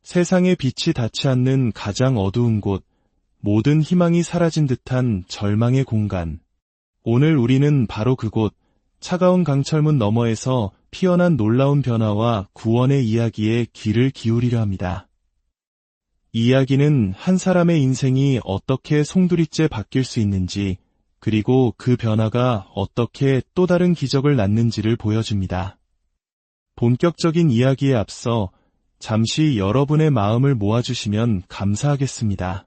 세상의 빛이 닿지 않는 가장 어두운 곳, 모든 희망이 사라진 듯한 절망의 공간. 오늘 우리는 바로 그곳, 차가운 강철문 너머에서 피어난 놀라운 변화와 구원의 이야기에 귀를 기울이려 합니다. 이 이야기는 한 사람의 인생이 어떻게 송두리째 바뀔 수 있는지, 그리고 그 변화가 어떻게 또 다른 기적을 낳는지를 보여줍니다. 본격적인 이야기에 앞서 잠시 여러분의 마음을 모아주시면 감사하겠습니다.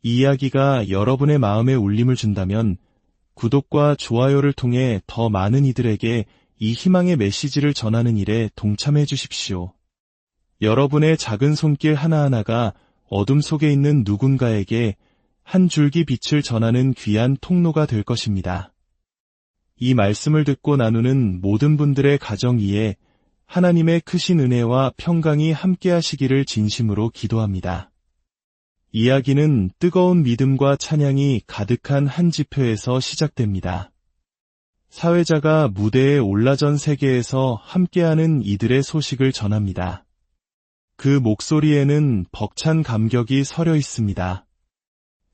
이 이야기가 여러분의 마음에 울림을 준다면 구독과 좋아요를 통해 더 많은 이들에게 이 희망의 메시지를 전하는 일에 동참해 주십시오. 여러분의 작은 손길 하나하나가 어둠 속에 있는 누군가에게 한 줄기 빛을 전하는 귀한 통로가 될 것입니다. 이 말씀을 듣고 나누는 모든 분들의 가정 위에 하나님의 크신 은혜와 평강이 함께하시기를 진심으로 기도합니다. 이야기는 뜨거운 믿음과 찬양이 가득한 한 집회에서 시작됩니다. 사회자가 무대에 올라 전 세계에서 함께하는 이들의 소식을 전합니다. 그 목소리에는 벅찬 감격이 서려 있습니다.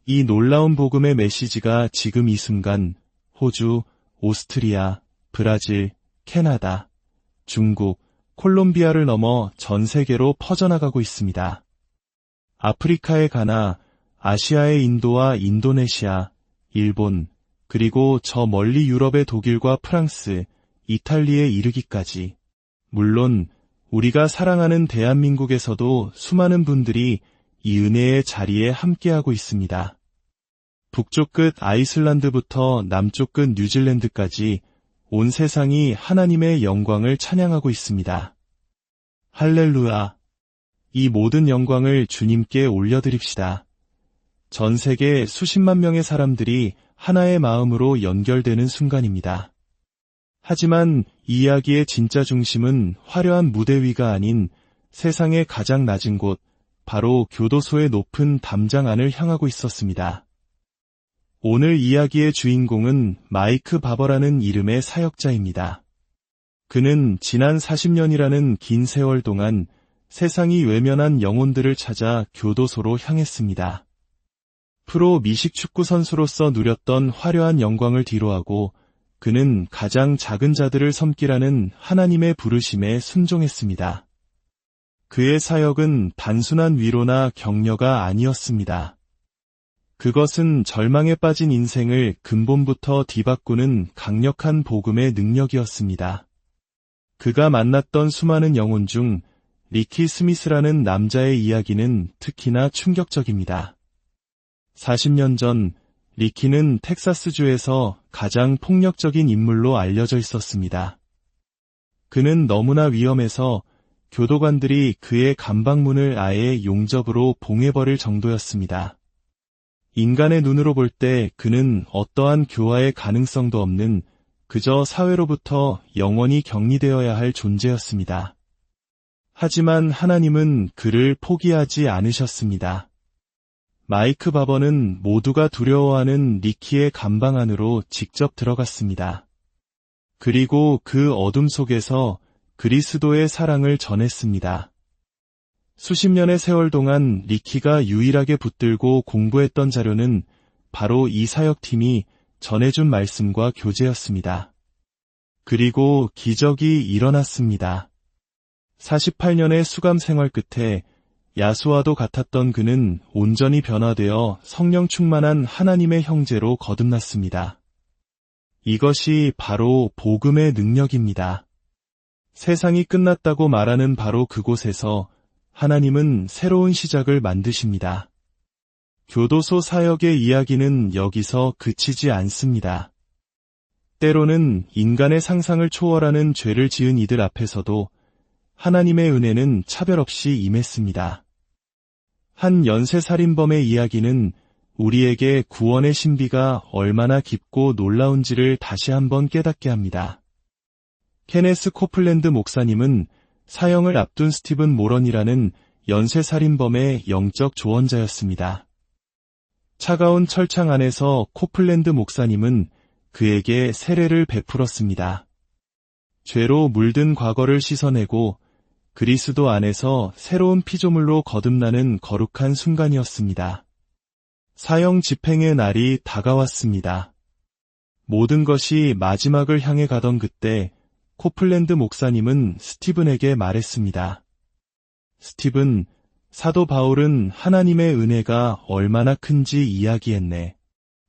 이 놀라운 복음의 메시지가 지금 이 순간 호주, 오스트리아, 브라질, 캐나다, 중국, 콜롬비아를 넘어 전 세계로 퍼져나가고 있습니다. 아프리카의 가나, 아시아의 인도와 인도네시아, 일본, 그리고 저 멀리 유럽의 독일과 프랑스, 이탈리아에 이르기까지. 물론 우리가 사랑하는 대한민국에서도 수많은 분들이 이 은혜의 자리에 함께하고 있습니다. 북쪽 끝 아이슬란드부터 남쪽 끝 뉴질랜드까지 온 세상이 하나님의 영광을 찬양하고 있습니다. 할렐루야! 이 모든 영광을 주님께 올려드립시다. 전 세계 수십만 명의 사람들이 하나의 마음으로 연결되는 순간입니다. 하지만 이 이야기의 진짜 중심은 화려한 무대 위가 아닌 세상의 가장 낮은 곳, 바로 교도소의 높은 담장 안을 향하고 있었습니다. 오늘 이야기의 주인공은 마이크 바버라는 이름의 사역자입니다. 그는 지난 40년이라는 긴 세월 동안 세상이 외면한 영혼들을 찾아 교도소로 향했습니다. 프로 미식축구 선수로서 누렸던 화려한 영광을 뒤로하고 그는 가장 작은 자들을 섬기라는 하나님의 부르심에 순종했습니다. 그의 사역은 단순한 위로나 격려가 아니었습니다. 그것은 절망에 빠진 인생을 근본부터 뒤바꾸는 강력한 복음의 능력이었습니다. 그가 만났던 수많은 영혼 중 리키 스미스라는 남자의 이야기는 특히나 충격적입니다. 40년 전 리키는 텍사스주에서 가장 폭력적인 인물로 알려져 있었습니다. 그는 너무나 위험해서 교도관들이 그의 감방문을 아예 용접으로 봉해버릴 정도였습니다. 인간의 눈으로 볼 때 그는 어떠한 교화의 가능성도 없는 그저 사회로부터 영원히 격리되어야 할 존재였습니다. 하지만 하나님은 그를 포기하지 않으셨습니다. 마이크 바버는 모두가 두려워하는 리키의 감방 안으로 직접 들어갔습니다. 그리고 그 어둠 속에서 그리스도의 사랑을 전했습니다. 수십 년의 세월 동안 리키가 유일하게 붙들고 공부했던 자료는 바로 이 사역팀이 전해준 말씀과 교제였습니다. 그리고 기적이 일어났습니다. 48년의 수감 생활 끝에 야수와도 같았던 그는 온전히 변화되어 성령 충만한 하나님의 형제로 거듭났습니다. 이것이 바로 복음의 능력입니다. 세상이 끝났다고 말하는 바로 그곳에서 하나님은 새로운 시작을 만드십니다. 교도소 사역의 이야기는 여기서 그치지 않습니다. 때로는 인간의 상상을 초월하는 죄를 지은 이들 앞에서도 하나님의 은혜는 차별 없이 임했습니다. 한 연쇄살인범의 이야기는 우리에게 구원의 신비가 얼마나 깊고 놀라운지를 다시 한번 깨닫게 합니다. 케네스 코플랜드 목사님은 사형을 앞둔 스티븐 모런이라는 연쇄살인범의 영적 조언자였습니다. 차가운 철창 안에서 코플랜드 목사님은 그에게 세례를 베풀었습니다. 죄로 물든 과거를 씻어내고 그리스도 안에서 새로운 피조물로 거듭나는 거룩한 순간이었습니다. 사형 집행의 날이 다가왔습니다. 모든 것이 마지막을 향해 가던 그때 코플랜드 목사님은 스티븐에게 말했습니다. 스티븐, 사도 바울은 하나님의 은혜가 얼마나 큰지 이야기했네.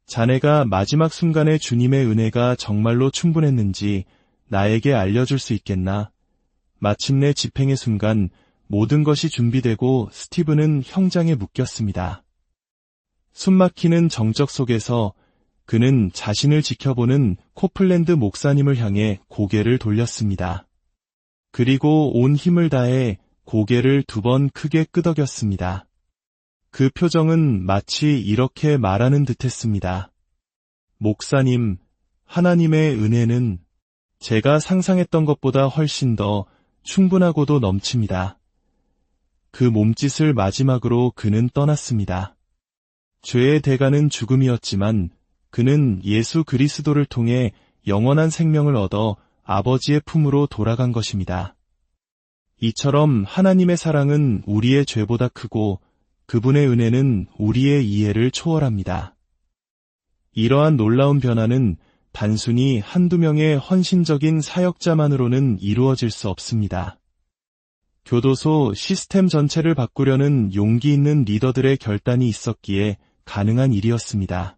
자네가 마지막 순간에 주님의 은혜가 정말로 충분했는지 나에게 알려줄 수 있겠나? 마침내 집행의 순간 모든 것이 준비되고 스티븐은 형장에 묶였습니다. 숨막히는 정적 속에서 그는 자신을 지켜보는 코플랜드 목사님을 향해 고개를 돌렸습니다. 그리고 온 힘을 다해 고개를 2번 크게 끄덕였습니다. 그 표정은 마치 이렇게 말하는 듯했습니다. 목사님, 하나님의 은혜는 제가 상상했던 것보다 훨씬 더 충분하고도 넘칩니다. 그 몸짓을 마지막으로 그는 떠났습니다. 죄의 대가는 죽음이었지만 그는 예수 그리스도를 통해 영원한 생명을 얻어 아버지의 품으로 돌아간 것입니다. 이처럼 하나님의 사랑은 우리의 죄보다 크고 그분의 은혜는 우리의 이해를 초월합니다. 이러한 놀라운 변화는 단순히 한두 명의 헌신적인 사역자만으로는 이루어질 수 없습니다. 교도소 시스템 전체를 바꾸려는 용기 있는 리더들의 결단이 있었기에 가능한 일이었습니다.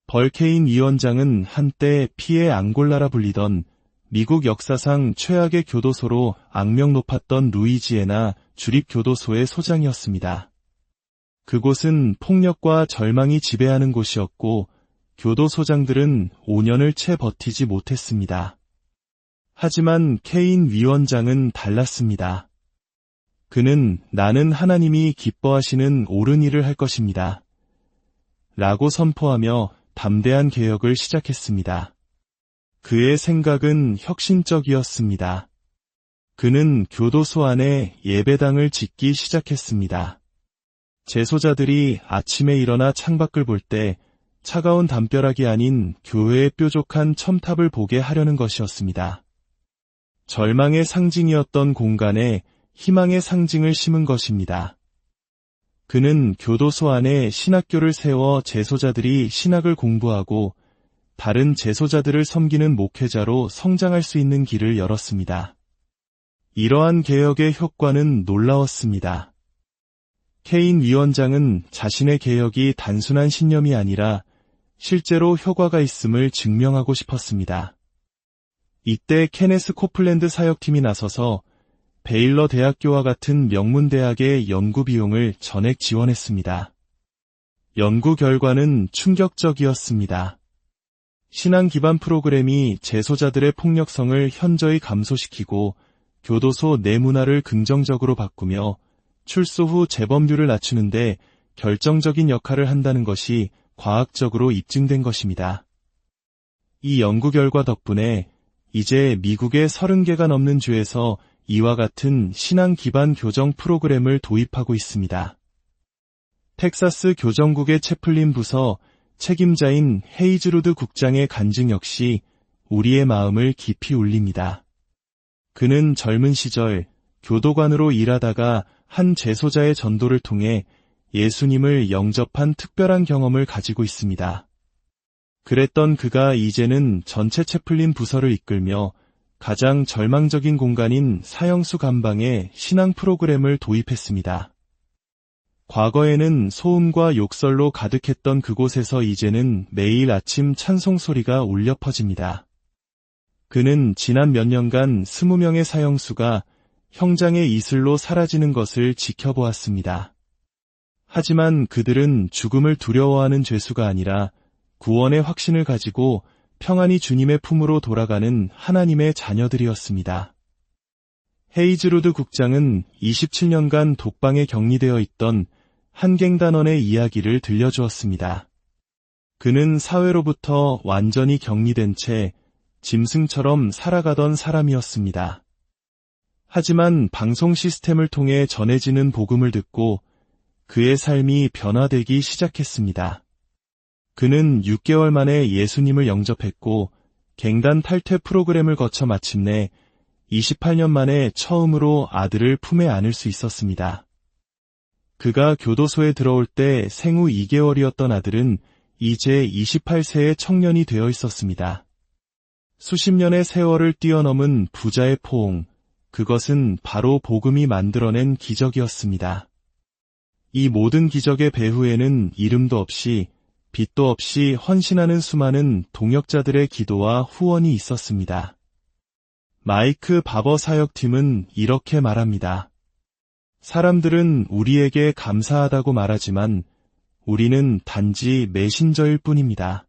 벌케인 위원장은 한때 피의 앙골라라 불리던 미국 역사상 최악의 교도소로 악명 높았던 루이지애나 주립교도소의 소장이었습니다. 그곳은 폭력과 절망이 지배하는 곳이었고 교도소장들은 5년을 채 버티지 못했습니다. 하지만 케인 위원장은 달랐습니다. 그는 나는 하나님이 기뻐하시는 옳은 일을 할 것입니다. 라고 선포하며 담대한 개혁을 시작했습니다. 그의 생각은 혁신적이었습니다. 그는 교도소 안에 예배당을 짓기 시작했습니다. 재소자들이 아침에 일어나 창밖을 볼 때 차가운 담벼락이 아닌 교회의 뾰족한 첨탑을 보게 하려는 것이었습니다. 절망의 상징이었던 공간에 희망의 상징을 심은 것입니다. 그는 교도소 안에 신학교를 세워 재소자들이 신학을 공부하고 다른 재소자들을 섬기는 목회자로 성장할 수 있는 길을 열었습니다. 이러한 개혁의 효과는 놀라웠습니다. 케인 위원장은 자신의 개혁이 단순한 신념이 아니라 실제로 효과가 있음을 증명하고 싶었습니다. 이때 케네스 코플랜드 사역팀이 나서서 베일러 대학교와 같은 명문 대학의 연구 비용을 전액 지원했습니다. 연구 결과는 충격적이었습니다. 신앙 기반 프로그램이 재소자들의 폭력성을 현저히 감소시키고 교도소 내 문화를 긍정적으로 바꾸며 출소 후 재범률을 낮추는데 결정적인 역할을 한다는 것이 과학적으로 입증된 것입니다. 이 연구 결과 덕분에 이제 미국의 30개가 넘는 주에서 이와 같은 신앙 기반 교정 프로그램을 도입하고 있습니다. 텍사스 교정국의 채플린 부서 책임자인 헤이즈루드 국장의 간증 역시 우리의 마음을 깊이 울립니다. 그는 젊은 시절 교도관으로 일하다가 한 재소자의 전도를 통해 예수님을 영접한 특별한 경험을 가지고 있습니다. 그랬던 그가 이제는 전체 채플린 부서를 이끌며 가장 절망적인 공간인 사형수 감방에 신앙 프로그램을 도입했습니다. 과거에는 소음과 욕설로 가득했던 그곳에서 이제는 매일 아침 찬송 소리가 울려 퍼집니다. 그는 지난 몇 년간 20명의 사형수가 형장의 이슬로 사라지는 것을 지켜보았습니다. 하지만 그들은 죽음을 두려워하는 죄수가 아니라 구원의 확신을 가지고 평안히 주님의 품으로 돌아가는 하나님의 자녀들이었습니다. 헤이즈루드 국장은 27년간 독방에 격리되어 있던 한갱단원의 이야기를 들려주었습니다. 그는 사회로부터 완전히 격리된 채 짐승처럼 살아가던 사람이었습니다. 하지만 방송 시스템을 통해 전해지는 복음을 듣고 그의 삶이 변화되기 시작했습니다. 그는 6개월 만에 예수님을 영접했고 갱단 탈퇴 프로그램을 거쳐 마침내 28년 만에 처음으로 아들을 품에 안을 수 있었습니다. 그가 교도소에 들어올 때 생후 2개월이었던 아들은 이제 28세의 청년이 되어 있었습니다. 수십 년의 세월을 뛰어넘은 부자의 포옹, 그것은 바로 복음이 만들어낸 기적이었습니다. 이 모든 기적의 배후에는 이름도 없이 빛도 없이 헌신하는 수많은 동역자들의 기도와 후원이 있었습니다. 마이크 바버 사역팀은 이렇게 말합니다. 사람들은 우리에게 감사하다고 말하지만 우리는 단지 메신저일 뿐입니다.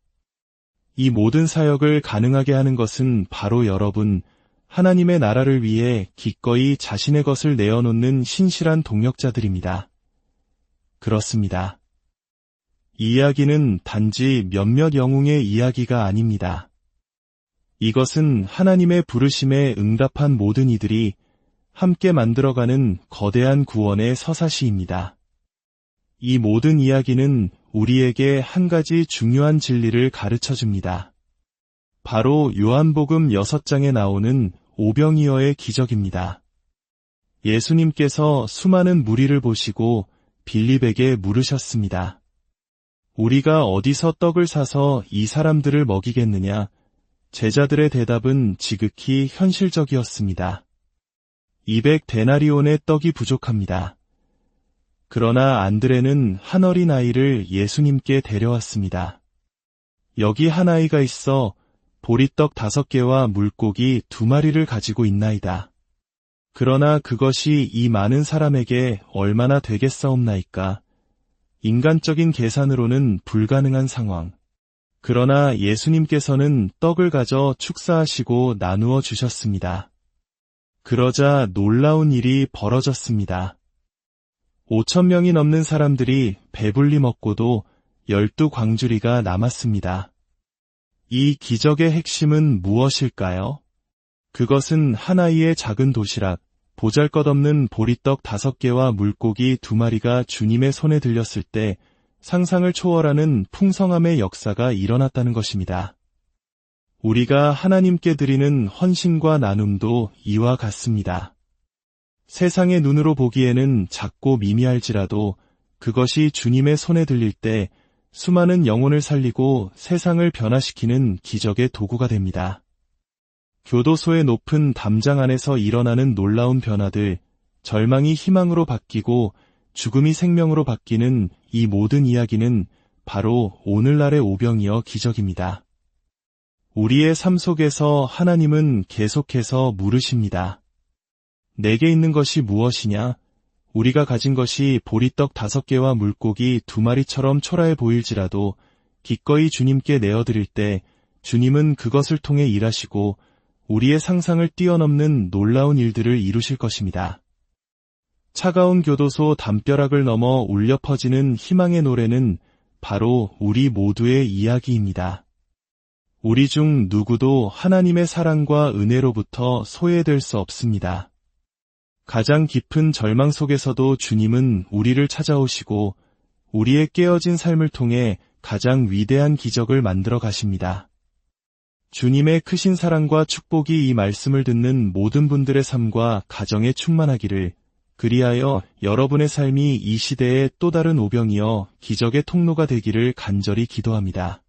이 모든 사역을 가능하게 하는 것은 바로 여러분, 하나님의 나라를 위해 기꺼이 자신의 것을 내어놓는 신실한 동역자들입니다. 그렇습니다. 이 이야기는 단지 몇몇 영웅의 이야기가 아닙니다. 이것은 하나님의 부르심에 응답한 모든 이들이 함께 만들어가는 거대한 구원의 서사시입니다. 이 모든 이야기는 우리에게 한 가지 중요한 진리를 가르쳐줍니다. 바로 요한복음 6장에 나오는 오병이어의 기적입니다. 예수님께서 수많은 무리를 보시고 빌립에게 물으셨습니다. 우리가 어디서 떡을 사서 이 사람들을 먹이겠느냐? 제자들의 대답은 지극히 현실적이었습니다. 200데나리온의 떡이 부족합니다. 그러나 안드레는 한 어린아이를 예수님께 데려왔습니다. 여기 한 아이가 있어 보리떡 5개와 물고기 2마리를 가지고 있나이다. 그러나 그것이 이 많은 사람에게 얼마나 되겠사옵나이까? 인간적인 계산으로는 불가능한 상황. 그러나 예수님께서는 떡을 가져 축사하시고 나누어 주셨습니다. 그러자 놀라운 일이 벌어졌습니다. 5,000명이 넘는 사람들이 배불리 먹고도 12광주리가 남았습니다. 이 기적의 핵심은 무엇일까요? 그것은 한 아이의 작은 도시락, 보잘것없는 보리떡 5개와 물고기 2마리가 주님의 손에 들렸을 때 상상을 초월하는 풍성함의 역사가 일어났다는 것입니다. 우리가 하나님께 드리는 헌신과 나눔도 이와 같습니다. 세상의 눈으로 보기에는 작고 미미할지라도 그것이 주님의 손에 들릴 때 수많은 영혼을 살리고 세상을 변화시키는 기적의 도구가 됩니다. 교도소의 높은 담장 안에서 일어나는 놀라운 변화들, 절망이 희망으로 바뀌고 죽음이 생명으로 바뀌는 이 모든 이야기는 바로 오늘날의 오병이어 기적입니다. 우리의 삶 속에서 하나님은 계속해서 물으십니다. 내게 있는 것이 무엇이냐? 우리가 가진 것이 보리떡 5개와 물고기 2마리처럼 초라해 보일지라도 기꺼이 주님께 내어드릴 때 주님은 그것을 통해 일하시고 우리의 상상을 뛰어넘는 놀라운 일들을 이루실 것입니다. 차가운 교도소 담벼락을 넘어 울려 퍼지는 희망의 노래는 바로 우리 모두의 이야기입니다. 우리 중 누구도 하나님의 사랑과 은혜로부터 소외될 수 없습니다. 가장 깊은 절망 속에서도 주님은 우리를 찾아오시고 우리의 깨어진 삶을 통해 가장 위대한 기적을 만들어 가십니다. 주님의 크신 사랑과 축복이 이 말씀을 듣는 모든 분들의 삶과 가정에 충만하기를, 그리하여 여러분의 삶이 이 시대의 또 다른 오병이어 기적의 통로가 되기를 간절히 기도합니다.